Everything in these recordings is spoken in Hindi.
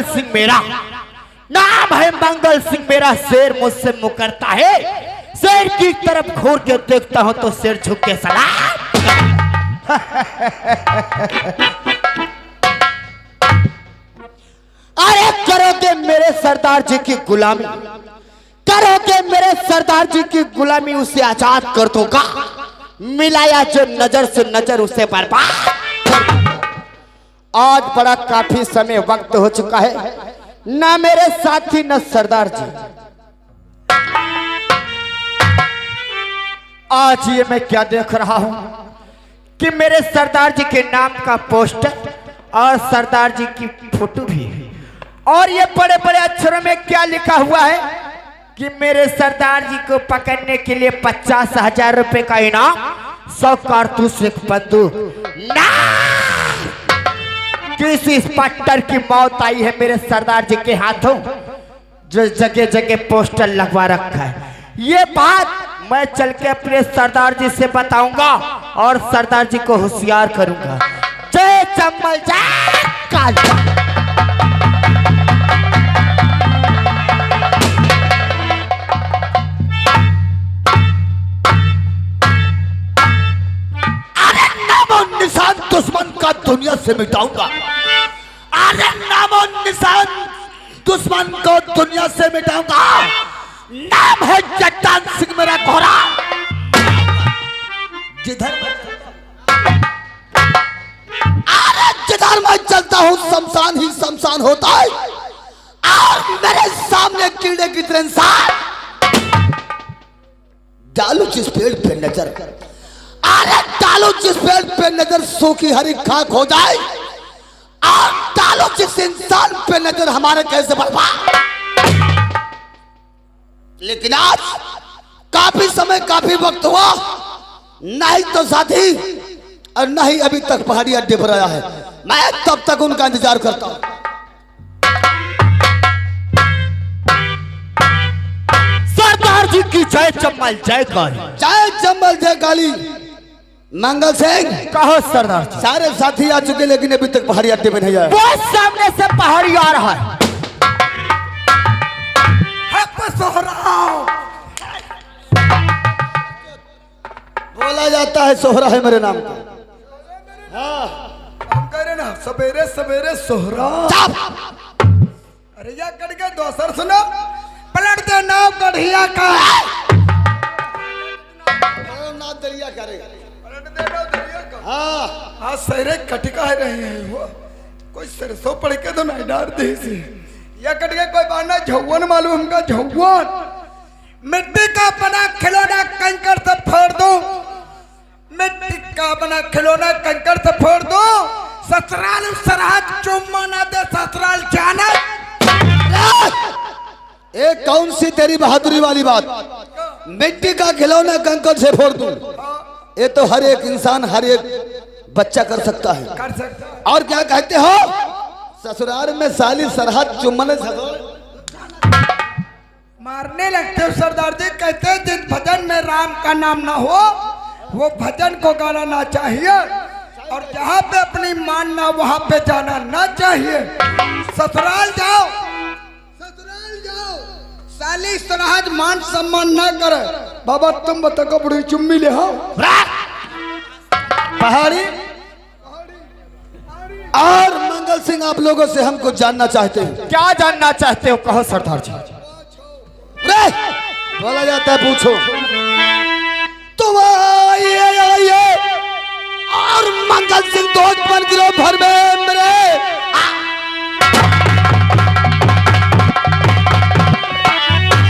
मंगल सिंह मेरा नाम है, मंगल सिंह मेरा। शेर मुझसे मुकरता है, शेर की तरफ घूर के देखता हूं तो शेर झुक के सलाम। अरे करोगे मेरे सरदार जी की गुलामी, करोगे मेरे सरदार जी की गुलामी, उसे आजाद कर दूंगा। मिलाया जो नजर से नजर उसे बर्बाद। आज बड़ा काफी समय वक्त हो चुका है, ना मेरे साथी न सरदार जी। आज ये मैं क्या देख रहा हूं कि मेरे सरदार जी के नाम का पोस्टर और सरदार जी की फोटो भी है, और ये बड़े बड़े अक्षरों में क्या लिखा हुआ है कि मेरे सरदार जी को पकड़ने के लिए 50,000 रुपए का इनाम, 100 कारतूस, एक बंदूक। ना किसी इंस्पेक्टर की मौत आई है मेरे सरदार जी के हाथों, जो जगह जगह पोस्टर लगवा रखा है। ये बात मैं चल के अपने सरदार जी से बताऊंगा और सरदार जी को होशियार करूंगा। जय चंबल जय काली। अरे नामो निशान दुश्मन का दुनिया से मिटाऊंगा। अरे नामो निशान दुश्मन को दुनिया से मिटाऊंगा। नाम है जट्टान सिंह मेरा घोड़ा। जिधर जिधर मैं चलता हूं शमशान ही शमशान होता है, और मेरे सामने कीड़े की तरह इंसान। डालू जिस पेड़ पे नजर, अरे डालू जिस पेड़ पे नजर सूखी हरी खाक हो जाए, और डालू जिस इंसान पे नजर हमारे कैसे बर्बाद। लेकिन आज काफी समय काफी वक्त हुआ, नहीं तो साथी और नहीं अभी तक पहाड़ी अड्डे पर आया है। मैं तब तक उनका इंतजार करता हूं। सरदार जी की जय चंबल जय काली। जय चंबल जय काली। मंगल सिंह कहो सरदार जी। सारे साथी आ चुके लेकिन अभी तक पहाड़ी अड्डे में नहीं आया। वो सामने से पहाड़ी आ रहा है। बोला जाता है सोहरा है मेरे नाम का। हाँ हम कह रहे ना सवेरे सवेरे सोहरा। अरे या कट गए दोसर सुनो, पलट दे नाव गढ़िया का। ना दरिया करेगा, पलट दे नाव दरिया का। हाँ हाँ सवेरे कटिका है रहे हैं वो, कोई सरसों पड़ के तो नहीं डार दे से। या कट गए कोई बाना झौवन मालूम हमका झौवन। मिट्टी का बना खिलौना कंकड़ से फोड़ दो, मिट्टी का बना खिलौना कंकड़ से फोड़ दो। ससुराल सरहद चुम्मा ना दे ससुराल जाना। एक कौन सी तेरी बहादुरी वाली बात, मिट्टी का खिलौना कंकड़ से फोड़ दूं? ये तो हर एक इंसान हर एक बच्चा कर सकता है। कर सकता है। और क्या कहते हो ससुराल में साली सरहद चुम्बन मारने लगते हो सरदार जी। कहते हैं जिस भजन में राम का नाम ना हो वो भजन को गाना ना चाहिए, और जहाँ पे अपनी मान ना वहाँ पे जाना ना चाहिए। ससुराल जाओ, ससुराल जाओ, साली सरहद मान सम्मान ना करे। बाबा तुम बताओ बड़ी चुम्मी ले हो पहाड़ी। और मंगल सिंह आप लोगों से हमको जानना चाहते हैं। क्या जानना चाहते हो कहो सरदार जी। बोला जाता है पूछो। तुम आइए और मंगल सिंह दोस्त बन गिरो भर में मेरे।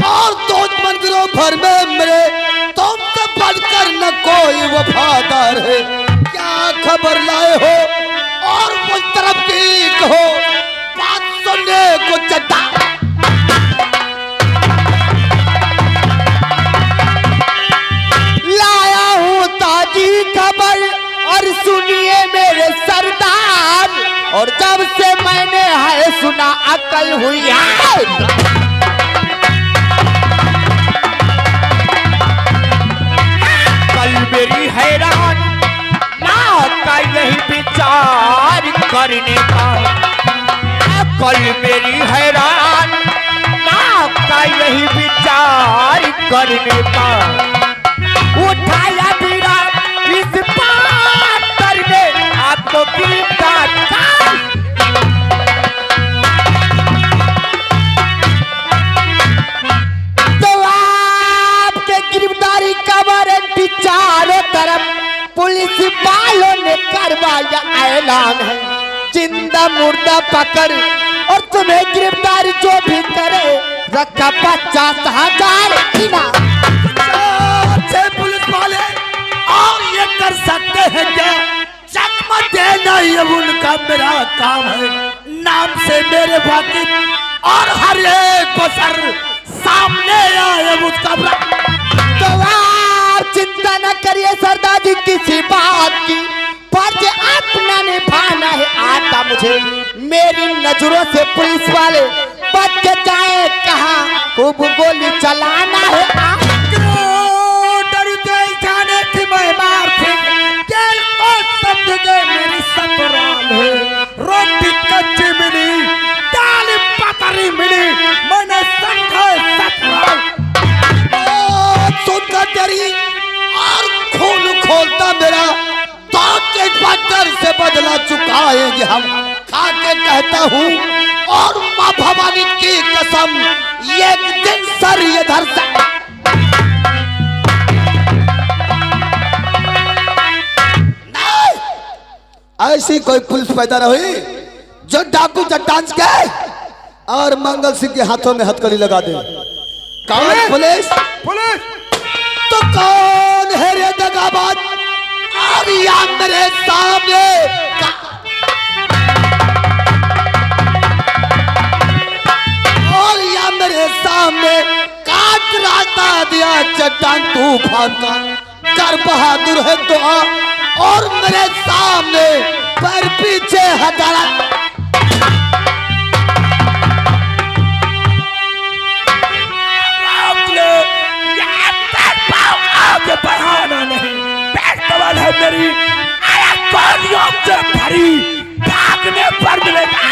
और दोस्त बन गिरो भर में मेरे, तुमसे बढ़कर न कोई वफादार है। क्या खबर लाए हो और उस तरफ की कहो, बात सुनने को चट्टा। लाया हूँ ताजी खबर और सुनिए मेरे सरदार, और जब से मैंने है सुना अकल हुई है। कल मेरी हैरान ना का यही विचार करने का, कल मेरी हैरान नाक का यही विचार करने का उठाया बीड़ा इस पार ने आपको गिरफ्तार तो आपके गिरफ्तारी का वारंट चारों तरफ पुलिस वालों ने करवाया ऐलान है जिंदा मुर्दा पकड़ और तुम्हें गिरफ्तार जो भी करे रखा 50,000 इनाम। पुलिस वाले और ये कर सकते हैं क्या? चकमा देना ये उनका मेरा काम है। नाम से मेरे वाकिफ और हर एक बसर सामने आए उसका तो आप चिंता न करिए सरदार जी किसी बात की फर्ज अपना निभाना है आता मुझे मेरी नजरों से पुलिस वाले बच के जाए कहाँ खूब गोली चलाना है डरते जाने की मैं मार थी जेल को समझ गए मेरी ससुराल है रोटी कच्ची मिली दाल पतरी मिली मैंने समझा ससुराल सुनकर तेरी और खून खोलता मेरा तो के पत्थर से बदला चुकाएंगे हम खा के कहता हूँ और माँ भवानी की कसम एक दिन सर ये धर ऐसी कोई पुलिस पैदा न हुई जो डाकू चट्टान के और मंगल सिंह के हाथों में हथकड़ी लगा दे। कौन पुलिस? पुलिस तो कौन है रे दगाबाज और या मेरे सामने और या मेरे सामने काट रास्ता दिया चट्टान तूफान का कर बहादुर है तो आ और मेरे सामने पर पीछे हटाना आगे बढ़ाना नहीं पेट कवल है मेरी आया गोलियों से भरी भागने पर मिलेगा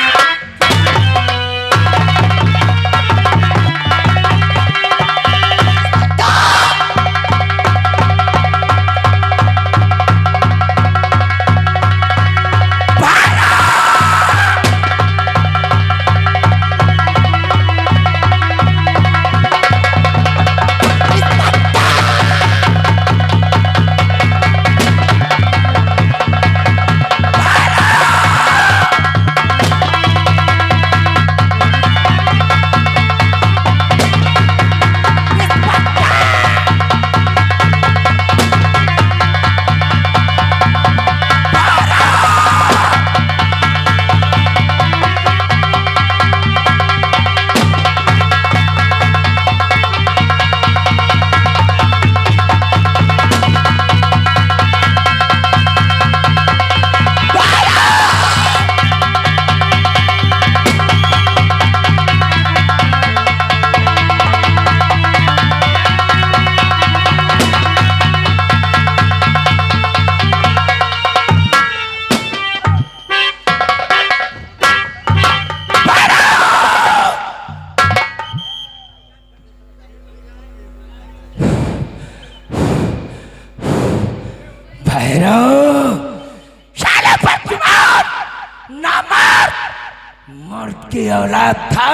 मर्द की औलाद था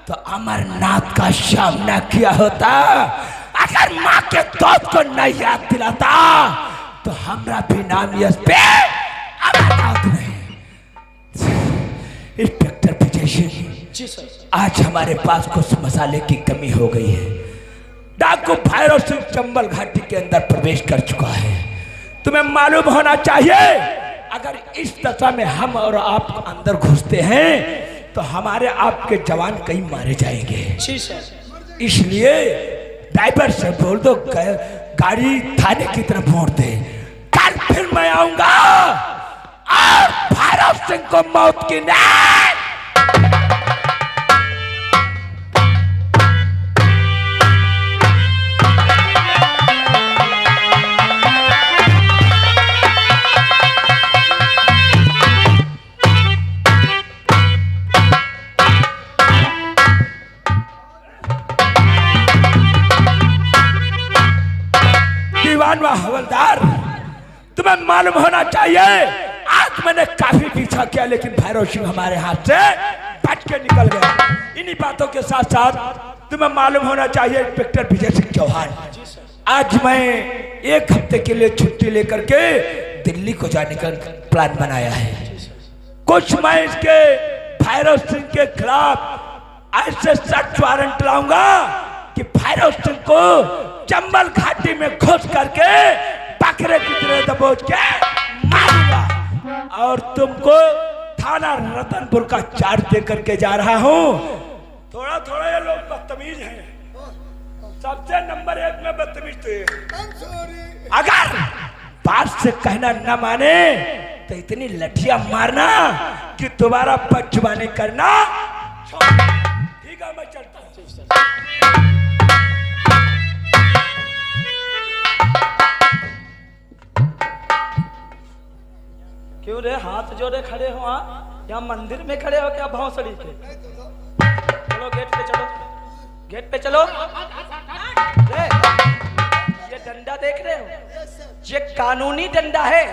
तो अमरनाथ का सामना किया होता अगर माँ के दोस्त को नहीं याद दिलाता तो हमारा भी नाम यश पे अमरनाथ नहीं। इंस्पेक्टर विजय सिंह आज हमारे पास कुछ मसाले की कमी हो गई है। डाकू भैरव सिंह चंबल घाटी के अंदर प्रवेश कर चुका है। तुम्हें मालूम होना चाहिए अगर इस दशा में हम और आप अंदर घुसते हैं तो हमारे आपके जवान कई मारे जाएंगे। इसलिए ड्राइवर से बोल दो गाड़ी थाने की तरफ मोड़ दे। कल फिर मैं आऊंगा और भैरव सिंह को मौत की नींद। तुम्हें मालूम होना चाहिए आज मैंने काफी पीछा किया लेकिन भैरव सिंह हमारे हाथ से बच के निकल गया। इन्हीं बातों के साथ साथ तुम्हें मालूम होना चाहिए इंस्पेक्टर विजय सिंह चौहान, आज मैं 1 हफ्ते के लिए छुट्टी लेकर के दिल्ली को जाने का प्लान बनाया है। कुछ मैं इसके भैरव सिंह के खिलाफ ऐसे सर्च वारंट लाऊंगा कि भैरव सिंह को चंबल घाटी में घुस करके बकरे की तरह दबोच के मारूंगा और तुमको थाना रतनपुर का चार्ज दे करके जा रहा हूँ। थोड़ा थोड़ा ये लोग बदतमीज हैं, सबसे नंबर 1 में बदतमीज तो ये। अगर बात से कहना न माने तो इतनी लठियां मारना कि दोबारा बदजुबानी नहीं करना। ठीक है, मैं चलता हूँ। क्यों रे हाथ जोड़े खड़े हो? यहाँ मंदिर में खड़े हो क्या भौसड़ी के? चलो गेट पे चलो, गेट पे चलो। ये डंडा देख रहे हो? ये कानूनी डंडा है।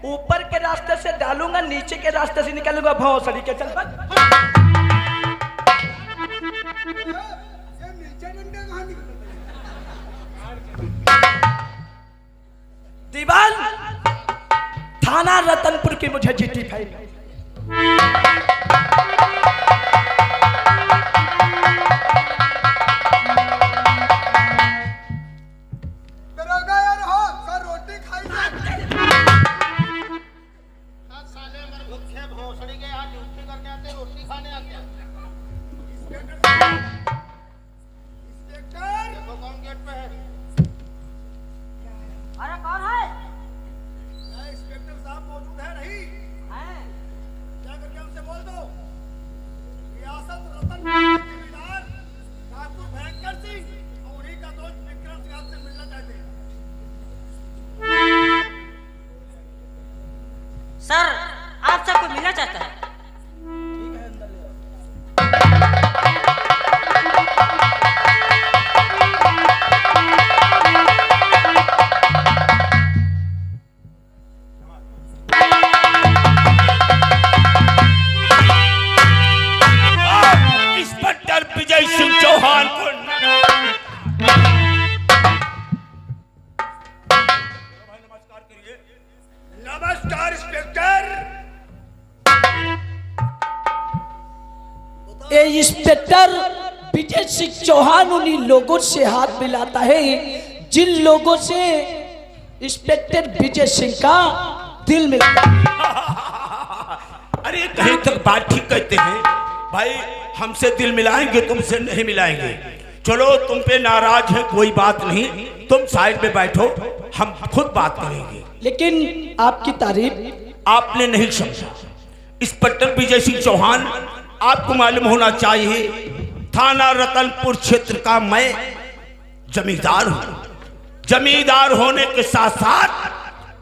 ऊपर के रास्ते से डालूंगा, नीचे के रास्ते से निकालूंगा भौसड़ी के। चल दीवान थाना रतनपुर की मुझे जीटी फाइल। रोटी खाई साले भूखे भोसड़ी के यहाँ ड्यूटी करके आते, रोटी खाने आते। देखो कौन गेट पे है? अरे कौन है? इंस्पेक्टर साहब मौजूद है नहीं? क्या करके हमसे बोल दो। रियासत रतनपुर के जमींदार ठाकुर भयंकर सिंह और उन्हीं का दोस्त विक्रम सिंह से मिलना चाहते हैं। सर आपसे कोई मिलना चाहता है। इंस्पेक्टर विजय सिंह चौहान को नमस्कार करिए। नमस्कार इंस्पेक्टर। ये इंस्पेक्टर विजय सिंह चौहान उन्हीं लोगों से हाथ मिलाता है जिन लोगों से इंस्पेक्टर विजय सिंह का दिल मिलता है। अरे कहीं तक बात ठीक कहते हैं भाई, हमसे दिल मिलाएंगे तुमसे नहीं मिलाएंगे। चलो तुम पे नाराज है कोई बात नहीं, तुम साइड में बैठो, हम खुद बात करेंगे। लेकिन आपकी तारीफ आपने नहीं समझा। इंस्पेक्टर विजय सिंह चौहान, आपको मालूम होना चाहिए थाना रतनपुर क्षेत्र का मैं जमींदार हूं। जमींदार होने के साथ साथ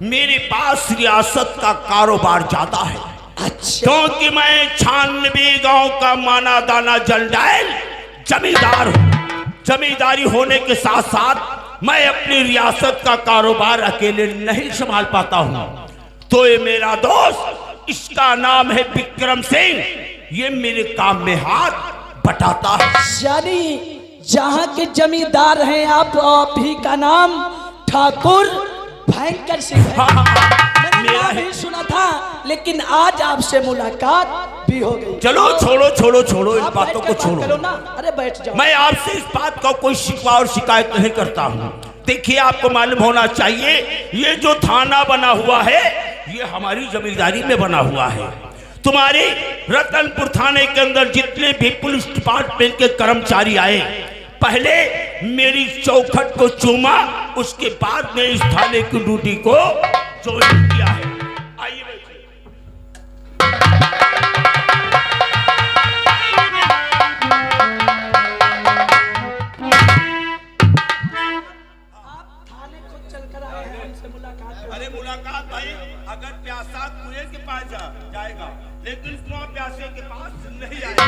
मेरे पास रियासत का कारोबार ज्यादा है। अच्छा, क्योंकि मैं 96 गांव का माना दाना जलडायल जमींदार हूं। जमींदारी होने के साथ साथ मैं अपनी रियासत का कारोबार अकेले नहीं संभाल पाता हूं। तो ये मेरा दोस्त, इसका नाम है विक्रम सिंह, ये मेरे काम में हाथ बटाता है। यानी जहाँ के जमींदार हैं आप ही का नाम ठाकुर भयंकर सिंह है। मैंने मेरा नाम है। ही सुना था, लेकिन आज आपसे मुलाकात भी हो गई। चलो छोड़ो इन आप बातों बैठ को के बात छोड़ो। करो ना। अरे बैठ जाओ। मैं आपसे इस बात का कोई शिकवा और शिकायत नहीं करता हूँ। देखिए, आपको मालूम होना चाहिए ये जो थाना बना हुआ है ये हमारी जमींदारी में बना हुआ है। तुम्हारे रतनपुर थाने के अंदर जितने भी पुलिस डिपार्टमेंट के कर्मचारी आए, पहले मेरी चौखट को चूमा, उसके बाद में इस थाने की ड्यूटी को ज्वाइन किया है। आइए बैठिए। अरे मुलाकात भाई, अगर प्यासा कुएं के पास जाएगा, लेकिन कुआं प्यासे के पास नहीं आएगा।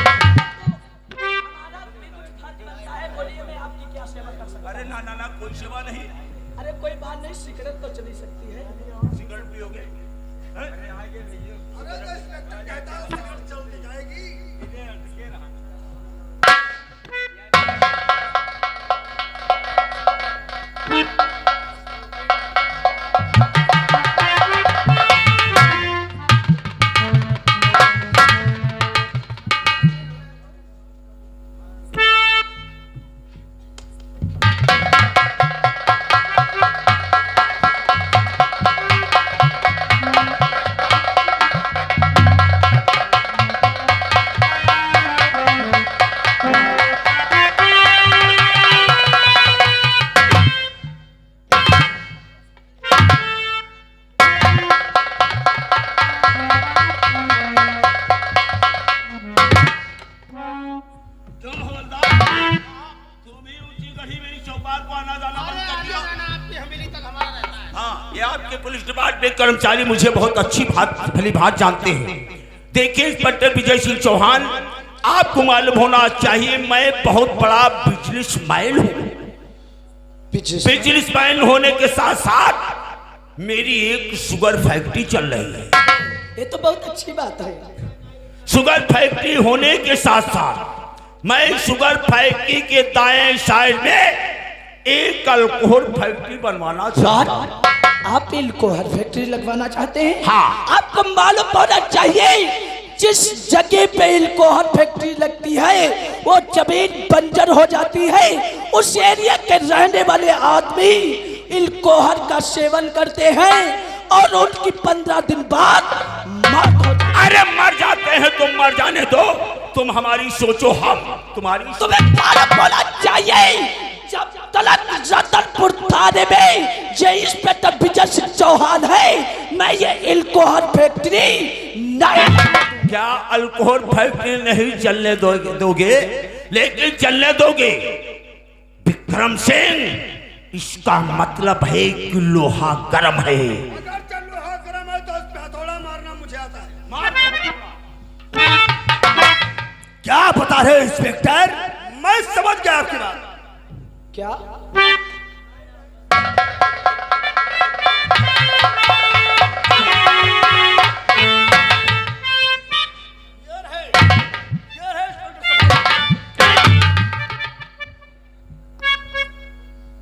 अरे ना कोई सेवा नहीं, अरे कोई बात नहीं, सिगरेट तो चली सकती है। सिगरेट पियोगे? हैं? अरे तो इंस्पेक्टर कहता है सिगरेट चलती जाएगी। तुम हवलदार, तुम ही ऊंची गढ़ी मेरी चौपाल को आना जाना बंद कर दिया। हाँ, ये आपके पुलिस डिपार्टमेंट के कर्मचारी मुझे बहुत अच्छी भली बात जानते हैं। देखिए इंस्पेक्टर विजय सिंह चौहान, आपको मालूम होना चाहिए मैं बहुत बड़ा बिजनेसमैन हूँ। बिजनेसमैन होने के साथ साथ मेरी एक शुगर फैक्ट्री चल रही है। ये तो बहुत अच्छी बात है। शुगर फैक्ट्री होने के साथ साथ मैं शुगर फैक्ट्री के दाएं साइड में एक अल्कोहल फैक्ट्री बनवाना चाहता हूं। आप अल्कोहल फैक्ट्री लगवाना चाहते हैं? हाँ। आपको मालूम होना चाहिए जिस जगह पे अल्कोहल फैक्ट्री लगती है वो जमीन बंजर हो जाती है। उस एरिया के रहने वाले आदमी अल्कोहल का सेवन करते हैं और उनकी 15 दिन बाद मौत हो जाती है। अरे मर जाते हैं तो मर जाने दो, तुम हमारी सोचो, हम तुम्हारी। तुम्हें मालूम होना चाहिए जब तलक रतनपुर थाने में ये इंस्पेक्टर विजय सिंह चौहान है, मैं ये अल्कोहल फैक्ट्री नहीं। क्या अल्कोहल फैक्ट्री नहीं चलने दोगे? लेकिन चलने दोगे विक्रम सिंह, इसका मतलब है कि लोहा गर्म है। अगर चल लोहा गर्म है तो उस पे हथौड़ा मारना मुझे आता है। क्या बता रहे हो इंस्पेक्टर? मैं समझ गया आपकी बात। क्या?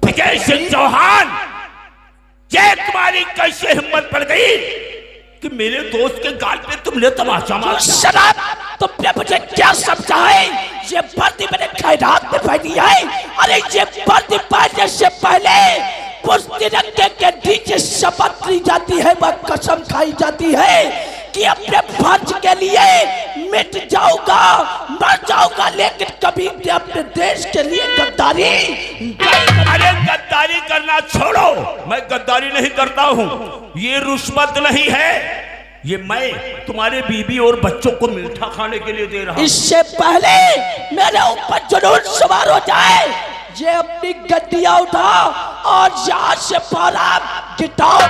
विजय सिंह चौहान, ये तुम्हारी कैसे हिम्मत पड़ गई कि मेरे दोस्त के गाल पे तुमने तमाचा मारा? शराब तुमने मुझे क्या समझा है? ये वर्दी मैंने खैरात में पहनी है। अरे ये वर्दी पहनने से पहले पुष्टि रखने के नीचे शपथ ली जाती है, वह कसम खाई जाती है कि अपने फर्ज के लिए मिट जाऊंगा, मर जाऊंगा, लेकिन कभी भी अपने देश के लिए गद्दारी। अरे गद्दारी करना छोड़ो, मैं गद्दारी नहीं करता हूँ। ये रुश्वत नहीं है, ये मैं तुम्हारे बीबी और बच्चों को मीठा खाने के लिए दे रहा हूँ। इससे पहले मेरे ऊपर जुनून सवार हो जाए, ये अपनी गड्डियां उठा और यहाँ से पारा गिटाओ।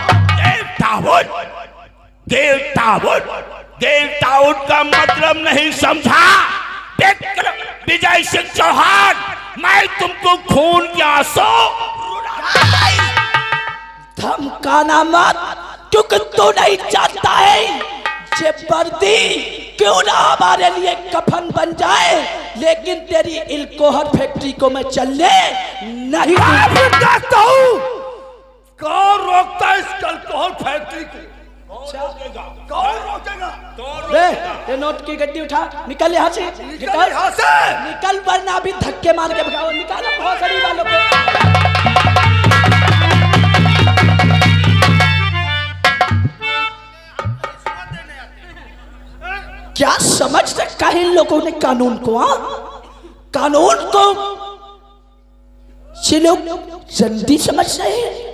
गेट आउट का मतलब नहीं समझा विजय सिंह चौहान, मैं तुमको खून के आंसू धमकाना मत, क्योंकि तू नहीं जानता है ये वर्दी क्यों ना हमारे लिए कफन बन जाए, लेकिन तेरी अल्कोहल फैक्ट्री को मैं चलने नहीं देखता हूँ कौन रोकता है इस अल्कोहल फैक्ट्री को? कौन रोकेगा? रे, ये नोट की गड्डी उठा, निकल यहाँ से, निकल यहाँ से। निकल, वरना अभी धक्के मार के भगाओ। निकालो बहुत सारी वालों को। क्या समझ रखा है इन लोगों ने कानून को? कानून को ये लोग जल्दी समझ रहे हैं।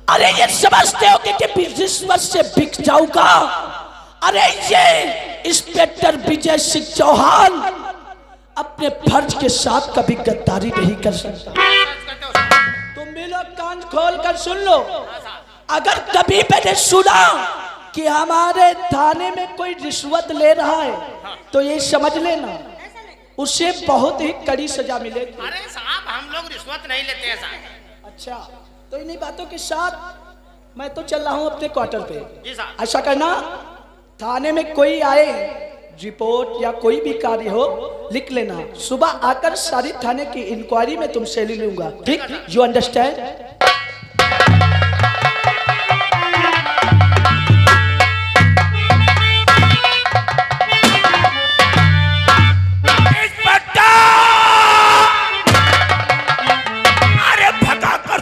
अरे ये समझते हो कि बिजनेस से बिक जाऊंगा। अरे ये इंस्पेक्टर विजय सिंह चौहान अपने फर्ज के साथ कभी गद्दारी नहीं कर सकता। तुम भी लोग कान खोल कर सुन लो, अगर कभी मैंने सुना कि हमारे थाने में कोई रिश्वत ले रहा है तो ये समझ लेना उसे बहुत ही कड़ी सजा मिलेगी। अरे साहब हम लोग रिश्वत नहीं लेते हैं साहब। अच्छा, तो इन्हीं बातों के साथ मैं तो चल रहा हूं अपने क्वार्टर पे। जी साहब। ऐसा करना, थाने में कोई आए, रिपोर्ट या कोई भी कार्य हो लिख लेना, सुबह आकर सारी थाने की इंक्वायरी में तुमसे ले लूंगा, ठीक? You understand?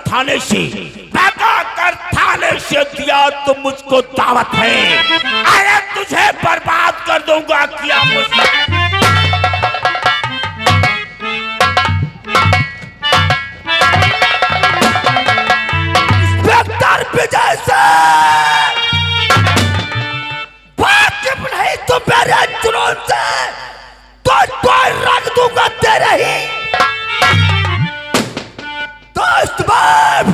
थाने से भगाकर थाने से दिया तो मुझको दावत है, अरे तुझे बर्बाद कर दूंगा किया मुझसे। इंस्पेक्टर विजय से वाकिफ नहीं तो मेरे जुनून से तो रख दूंगा तेरे ही दोस्त बाप।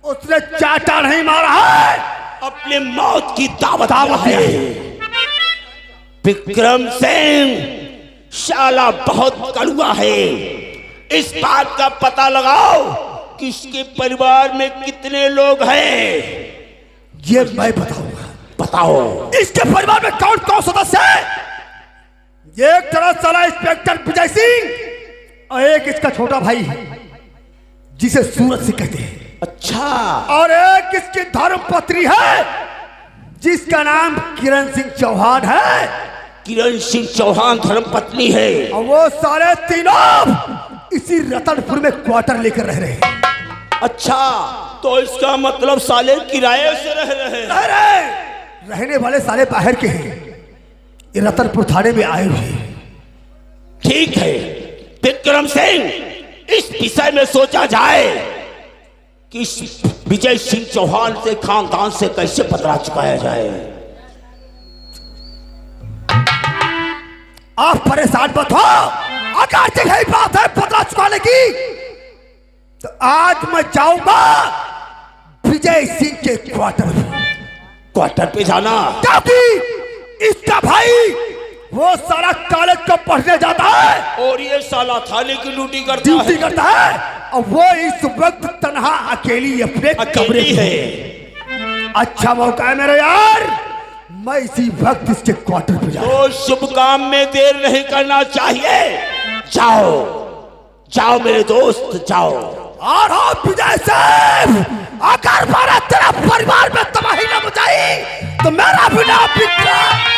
उसने चाटा नहीं मारा है, अपने मौत की दावत है। विक्रम सिंह शाला बहुत कड़वा है, इस बात का पता लगाओ कि इसके परिवार में कितने लोग हैं। ये मैं बताऊंगा। बताओ इसके परिवार में कौन कौन सदस्य है? एक तरफ साला इंस्पेक्टर विजय सिंह और एक इसका छोटा भाई जिसे सूरज से कहते हैं। अच्छा। और एक इसकी धर्मपत्नी है जिसका नाम किरण सिंह चौहान है। किरण सिंह चौहान धर्मपत्नी है। और वो सारे तीनों इसी रतनपुर में क्वार्टर लेकर रह रहे हैं। अच्छा, तो इसका मतलब साले किराए से रह रहे हैं। रहने वाले साले बाहर के हैं, ये रतनपुर थाने में आए हुए हैं। ठीक है विक्रम सिंह, इस विषय में सोचा जाए कि विजय सिंह चौहान से खानदान से कैसे पतरा चुकाया जाए। आप परेशान मत हो, अगर यही बात है पतरा चुकाने की तो आज मैं जाऊंगा विजय सिंह के क्वार्टर पे जाना, क्योंकि इसका भाई वो सारा कॉलेज को पढ़ने जाता है और ये साला थाने की ड्यूटी करता है और वो इस वक्त तन्हा अकेली अपने कमरे में है। अच्छा मौका है मेरे यार, मैं इसी वक्त इसके क्वार्टर पे जाऊं। तो शुभ काम में देर नहीं करना चाहिए। जाओ जाओ मेरे दोस्त जाओ। और हो विजय सिंह, अगर तेरा परिवार में तबाही न मचाई तो मेरा भी नाम विक्रम